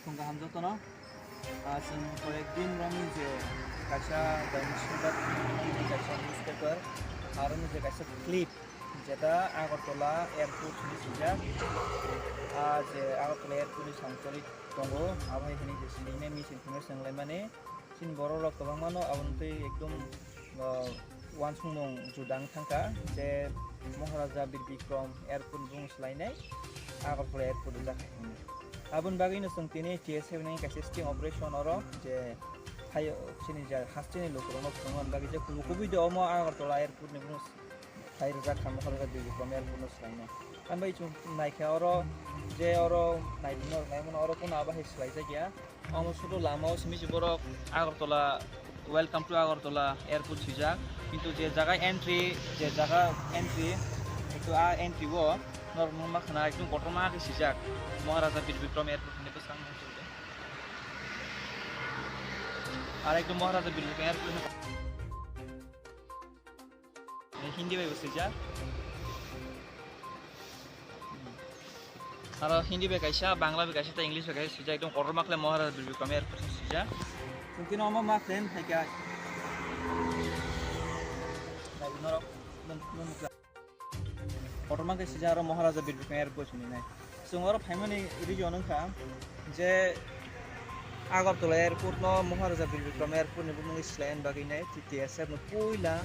Tunggu hamzah tono. Asing kolektin rami je kaca dan surat ini kaca newspaper. Harun je kaca clip. Jeda Agartala airport ni sejak. Je Agartala airport ni sangkoli tunggu. Apa ini je sini misinformation lemane. Sin borok kabang mano awunti ekdom wansungmung judang tangka je Maharaja Bir Bikram airport bung selainai Agartala airport jakai. Abun bagi nusung tini TSF ni kasih sting operation oro je hayo sini jar hastini lokrono pengon bagi je kubu je omo Agartala airport ni bung hai rejak kamu kalau Bir Bikram airport nus selainai. Kan bagi cuma naik oro je oro naik nor naik mana oro pun abah selai saja. Omo sudah lama semi borok Agartala welcome to Agartala airport sejak. Itu je jaga entry itu entry wo normal makna itu kotor mak sejak Maharaja Bir Bikram airport ini besar muncul. Ada itu Maharaja Bir Bikram airport ini Hindi by sejak. Ada Hindi by kaisa, Bangla by kaisa, English by kaisa sejak itu kotor makle Maharaja Bir Bikram airport sejak. Mungkin oma maklen hanya Orman ke sejarah Maharaja Bir Bikram airport ini nih. Sungguh family region angka, je Agartala airport no Maharaja Bir Bikram airport ni bumi selain bagi nih TSF no poila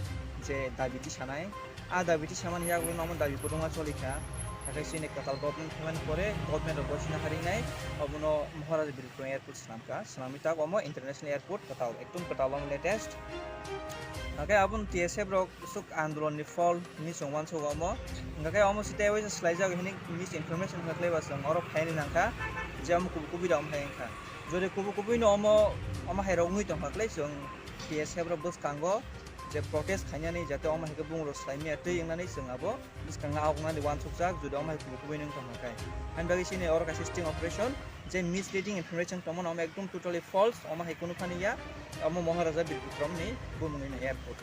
je dabiti sana dabiti sama nih aku nama dabi potong aja solika. Akhirnya sini katal government family kore government report sini hari ini, abu no Maharaja Bir Bikram airport selama itu aku mau international airport katal, ektum katal bang latest. Nakai abun TSF rok suk andolon ni fall ni songwan so gamo nakai amo site wes slide ja gini misinformation nakle basang oro phaini nangka jam kubi dam phainka jore kubi no amo hairong ngui tong nakle song TSF rok bus kango je protest khanya ni jate amo heke bung ro slide mi ate yang nani song abo bus kanga awna ni wan suk jak jode amo kubi nang tong nakai and bagi sini oro ka system operation je misleading information tomon amo ekdom totally false amo hekunu khani ya amo Maharaja Bir Bikram ni bumuni airport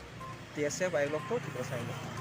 TSF ay lokto tidak saya.